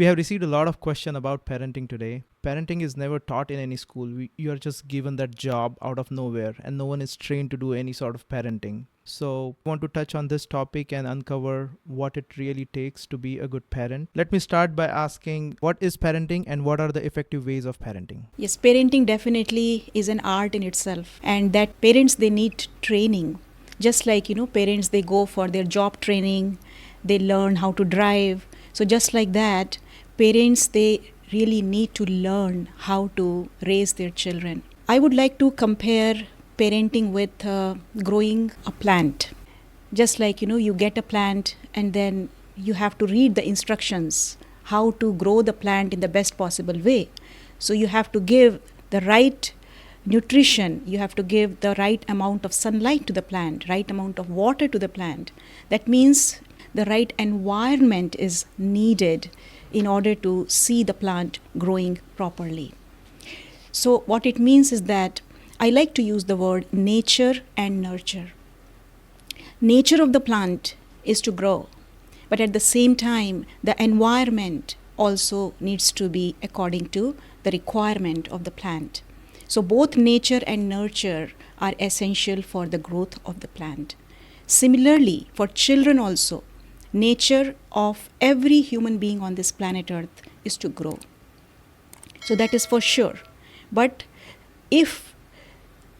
We have received a lot of question about parenting today. Parenting is never taught in any school. You are just given that job out of nowhere and no one is trained to do any sort of parenting. So, I want to touch on this topic and uncover what it really takes to be a good parent. Let me start by asking, what is parenting and what are the effective ways of parenting? Yes, parenting definitely is an art in itself, and that parents they need training. Just like parents they go for their job training, they learn how to drive. So just like that, parents they really need to learn how to raise their children. I would like to compare parenting with growing a plant. Just like you get a plant and then you have to read the instructions how to grow the plant in the best possible way. So you have to give the right nutrition, you have to give the right amount of sunlight to the plant, right amount of water to the plant. That means the right environment is needed in order to see the plant growing properly. So what it means is that I like to use the word nature and nurture. Nature of the plant is to grow, but at the same time the environment also needs to be according to the requirement of the plant. So both nature and nurture are essential for the growth of the plant. Similarly, for children also, nature of every human being on this planet Earth is to grow. So that is for sure. But if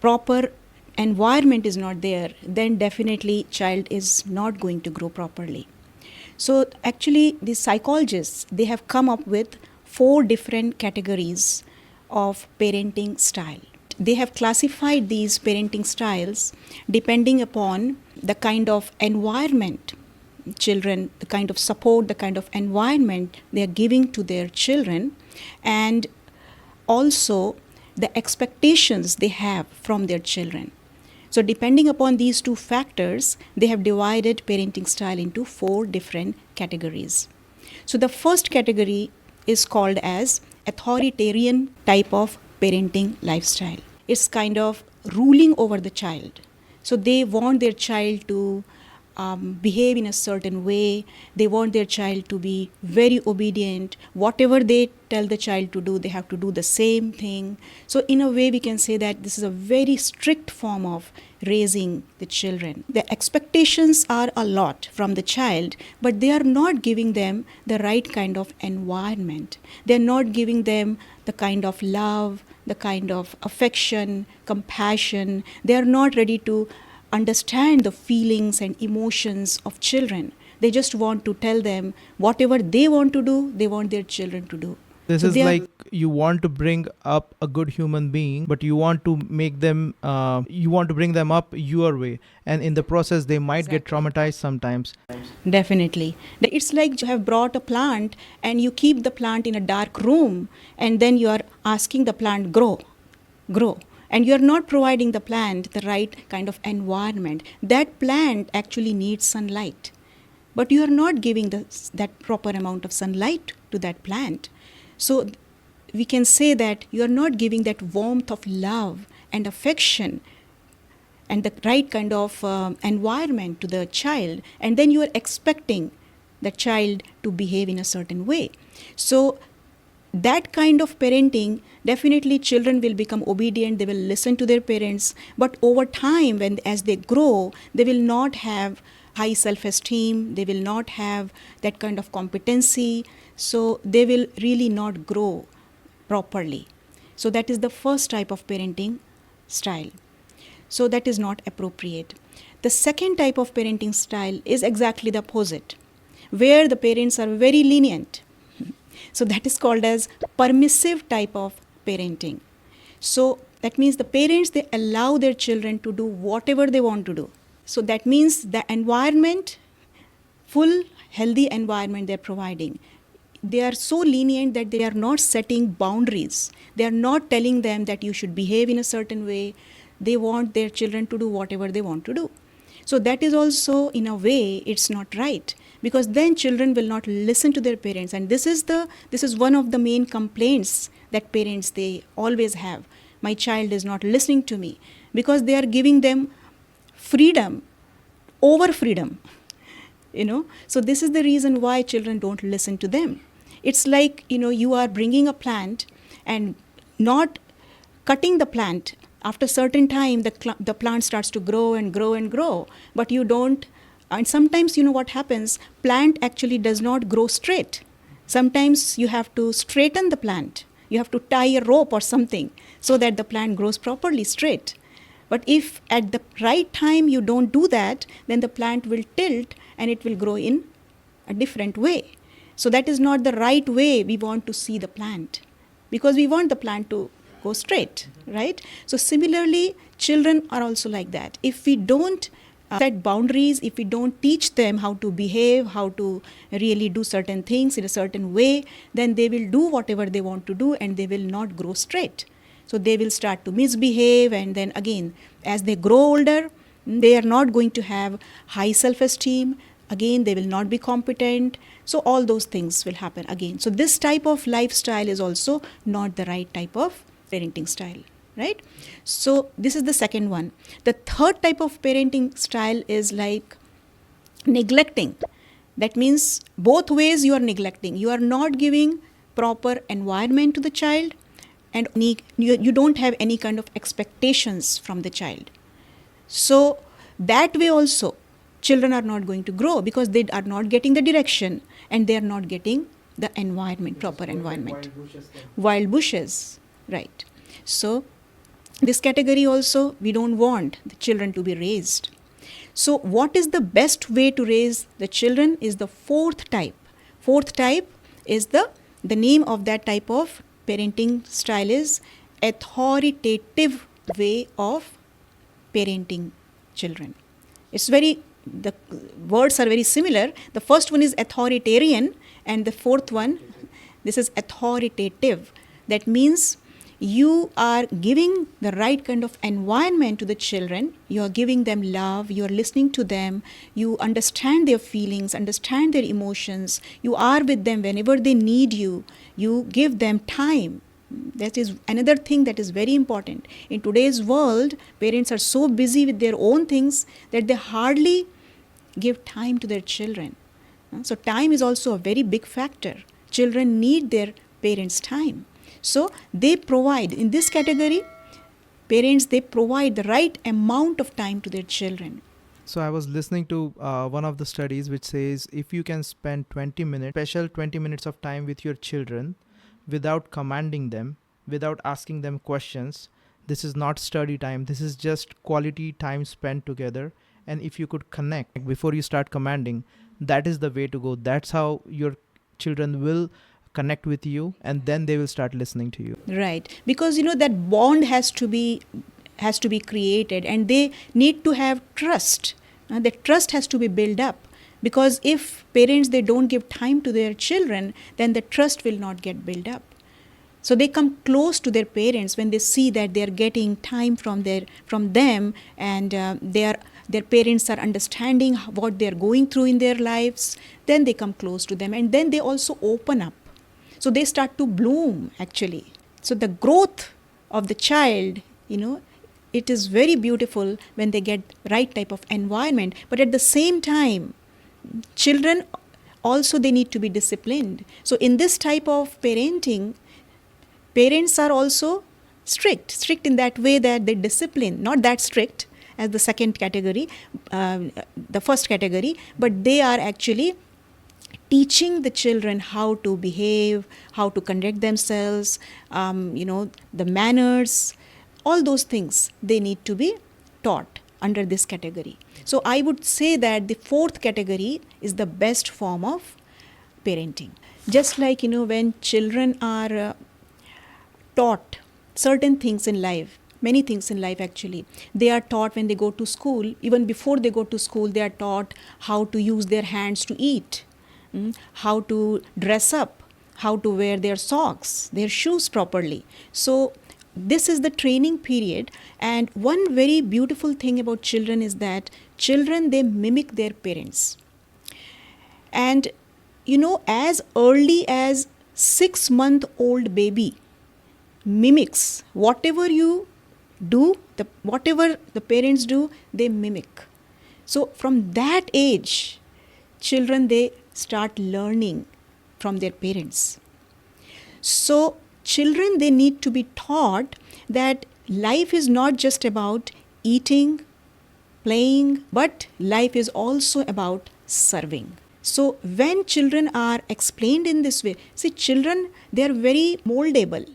proper environment is not there, then definitely child is not going to grow properly. So actually the psychologists, they have come up with 4 different categories of parenting style. They have classified these parenting styles depending upon the kind of environment children, the kind of support, the kind of environment they are giving to their children, and also the expectations they have from their children. So depending upon these 2 factors, they have divided parenting style into 4 different categories. So the first category is called as authoritarian type of parenting lifestyle. It's kind of ruling over the child. So they want their child to behave in a certain way. They want their child to be very obedient. Whatever they tell the child to do, they have to do the same thing. So in a way, we can say that this is a very strict form of raising the children. The expectations are a lot from the child, but they are not giving them the right kind of environment. They are not giving them the kind of love, the kind of affection, compassion. They are not ready to understand the feelings and emotions of children. They just want to tell them whatever they want to do, they want their children to do. This So is they are like you want to bring up a good human being, but you want to make them, you want to bring them up your way. And in the process, they might get traumatized sometimes. definitely. It's like you have brought a plant and you keep the plant in a dark room and then you are asking the plant grow. And you are not providing the plant the right kind of environment. That plant actually needs sunlight, but you are not giving that proper amount of sunlight to that plant. So we can say that you are not giving that warmth of love and affection and the right kind of environment to the child, and then you are expecting the child to behave in a certain way. So that kind of parenting, definitely children will become obedient, they will listen to their parents, but over time as they grow, they will not have high self-esteem, they will not have that kind of competency, so they will really not grow properly. So that is the first type of parenting style. So that is not appropriate. The second type of parenting style is exactly the opposite, where the parents are very lenient. So that is called as permissive type of parenting. So that means the parents, they allow their children to do whatever they want to do. So that means the environment, full healthy environment they're providing. They are so lenient that they are not setting boundaries. They are not telling them that you should behave in a certain way. They want their children to do whatever they want to do. So that is also, in a way, it's not right, because then children will not listen to their parents, and this is one of the main complaints that parents they always have. My child is not listening to me, because they are giving them freedom over freedom. So this is the reason why children don't listen to them. It's like, you are bringing a plant and not cutting the plant. After a certain time, the plant starts to grow and grow and grow, but you don't. And sometimes, what happens, plant actually does not grow straight. Sometimes you have to straighten the plant. You have to tie a rope or something so that the plant grows properly straight. But if at the right time you don't do that, then the plant will tilt and it will grow in a different way. So that is not the right way we want to see the plant, because we want the plant to go straight, right? So similarly, children are also like that. If we don't set boundaries, if we don't teach them how to behave, how to really do certain things in a certain way, then they will do whatever they want to do and they will not grow straight. So they will start to misbehave, and then again, as they grow older, they are not going to have high self-esteem. Again, they will not be competent. So all those things will happen again. So this type of lifestyle is also not the right type of parenting style, right? So this is the second one. The third type of parenting style is like neglecting. That means both ways you are neglecting. You are not giving proper environment to the child, and you don't have any kind of expectations from the child. So that way also, children are not going to grow because they are not getting the direction and they are not getting the environment, proper environment. Wild bushes, right. So this category also, we don't want the children to be raised. So what is the best way to raise the children is the fourth type. Fourth type is the name of that type of parenting style is authoritative way of parenting children. The words are very similar. The first one is authoritarian, and the fourth one, this is authoritative. That means you are giving the right kind of environment to the children. You are giving them love. You are listening to them. You understand their feelings, understand their emotions. You are with them whenever they need you. You give them time. That is another thing that is very important. In today's world, parents are so busy with their own things that they hardly give time to their children. So time is also a very big factor. Children need their parents' time. So they provide, in this category, parents, they provide the right amount of time to their children. So I was listening to one of the studies which says if you can spend 20 minutes, special 20 minutes of time with your children without commanding them, without asking them questions, this is not study time. This is just quality time spent together. And if you could connect before you start commanding, that is the way to go. That's how your children will connect with you, and then they will start listening to you. Right. Because that bond has to be created, and they need to have trust. That trust has to be built up. Because if parents, they don't give time to their children, then the trust will not get built up. So they come close to their parents when they see that they are getting time from them, and their parents are understanding what they are going through in their lives. Then they come close to them, and then they also open up. So they start to bloom, actually. So the growth of the child, it is very beautiful when they get right type of environment. But at the same time, children also, they need to be disciplined. So in this type of parenting, parents are also strict in that way that they discipline, not that strict as the second category, the first category, but they are actually teaching the children how to behave, how to conduct themselves, the manners, all those things they need to be taught under this category. So I would say that the fourth category is the best form of parenting. Just like, when children are taught certain things in life, many things in life actually, they are taught when they go to school. Even before they go to school, they are taught how to use their hands to eat, how to dress up, how to wear their socks, their shoes properly. So this is the training period. And one very beautiful thing about children is that children, they mimic their parents. And as early as 6-month-old baby mimics whatever you do, whatever the parents do, they mimic. So from that age, children, they start learning from their parents. So children, they need to be taught that life is not just about eating, playing, but life is also about serving. So when children are explained in this way, see, children, they are very moldable,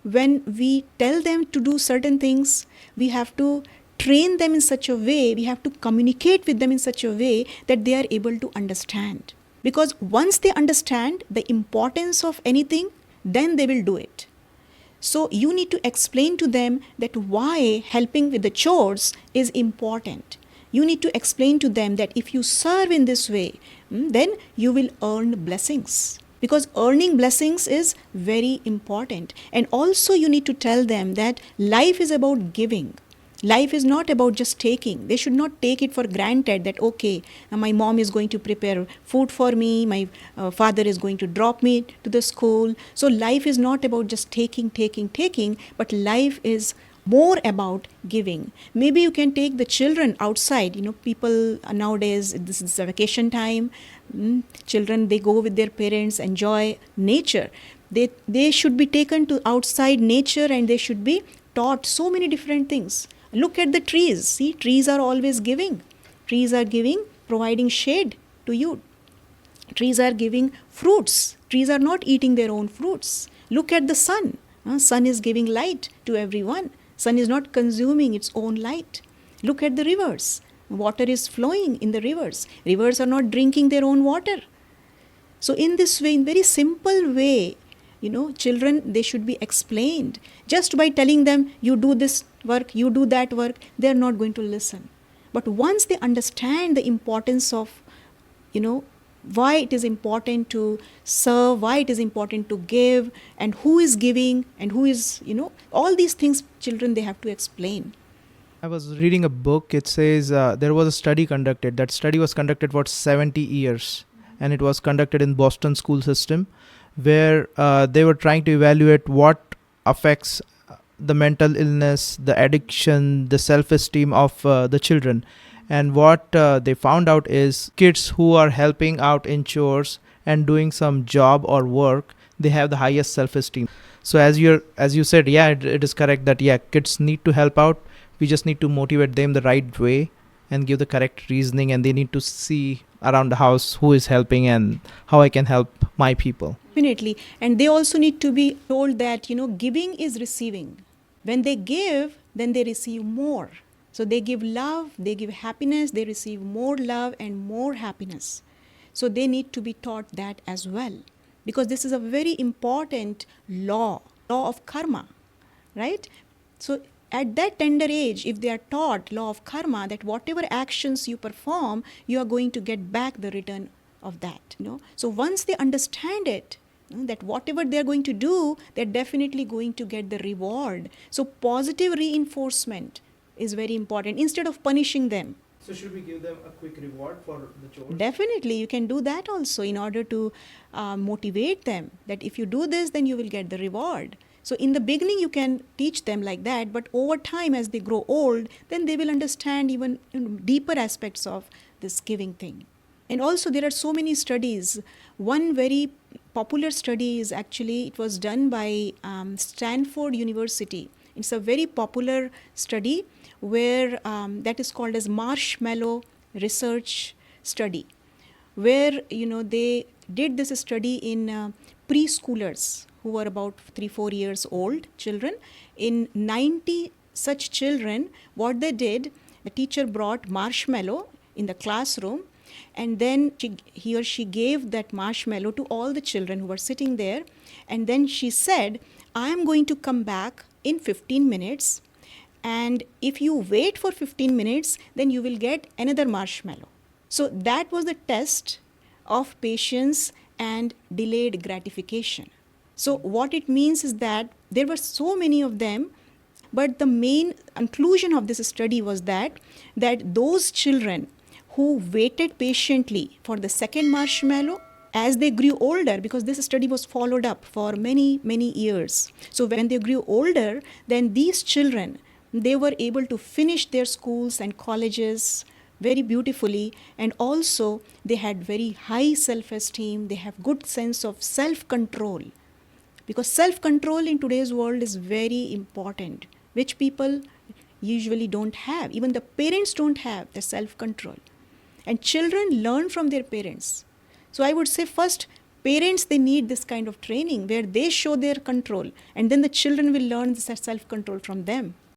When we tell them to do certain things, we have to train them in such a way, we have to communicate with them in such a way that they are able to understand. Because once they understand the importance of anything, then they will do it. So you need to explain to them that why helping with the chores is important. You need to explain to them that if you serve in this way, then you will earn blessings. Because earning blessings is very important. And also you need to tell them that life is about giving. Life is not about just taking. They should not take it for granted that, okay, my mom is going to prepare food for me, my father is going to drop me to the school. So life is not about just taking, but life is more about giving. Maybe you can take the children outside. People nowadays, this is a vacation time. Children, they go with their parents, enjoy nature. They should be taken to outside nature and they should be taught so many different things. Look at the trees. See, trees are always giving. Trees are giving, providing shade to you. Trees are giving fruits. Trees are not eating their own fruits. Look at the sun. Sun is giving light to everyone. Sun is not consuming its own light. Look at the rivers. Water is flowing in the rivers. Rivers are not drinking their own water. So in this way, in very simple way, children, they should be explained. Just by telling them, you do this work, you do that work, they are not going to listen. But once they understand the importance of, why it is important to serve, why it is important to give, and who is giving, and who is, all these things, children, they have to explain. I was reading a book. It says there was a study conducted. That study was conducted for 70 years. And it was conducted in Boston school system, where they were trying to evaluate what affects the mental illness, the addiction, the self-esteem of the children. And what they found out is kids who are helping out in chores and doing some job or work, they have the highest self-esteem. So as you said, yeah, it is correct that, yeah, kids need to help out. We just need to motivate them the right way and give the correct reasoning, and they need to see around the house who is helping and how I can help my people. Definitely. And they also need to be told that, giving is receiving. When they give, then they receive more. So they give love, they give happiness, they receive more love and more happiness. So they need to be taught that as well. Because this is a very important law of karma, right? So at that tender age, if they are taught law of karma, that whatever actions you perform, you are going to get back the return of that. So once they understand it, that whatever they are going to do, they're definitely going to get the reward. So positive reinforcement is very important instead of punishing them. So should we give them a quick reward for the chores? Definitely, you can do that also in order to motivate them that if you do this, then you will get the reward. So in the beginning, you can teach them like that, but over time, as they grow old, then they will understand even deeper aspects of this giving thing. And also, there are so many studies. One very popular study is actually, it was done by Stanford University. It's a very popular study where that is called as marshmallow research study, where they did this study in preschoolers who were about 3-4 years old children. In 90 such children, what they did, the teacher brought marshmallow in the classroom, and then he or she gave that marshmallow to all the children who were sitting there, and then she said, I am going to come back in 15 minutes, and if you wait for 15 minutes, then you will get another marshmallow. So that was the test of patience and delayed gratification. So what it means is that there were so many of them, but the main conclusion of this study was that those children who waited patiently for the second marshmallow, as they grew older, because this study was followed up for many, many years. So when they grew older, then these children, they were able to finish their schools and colleges very beautifully, and also they had very high self-esteem. They have good sense of self-control, because self-control in today's world is very important, which people usually don't have. Even the parents don't have the self-control, and children learn from their parents. So I would say first, parents, they need this kind of training where they show their control, and then the children will learn this self-control from them.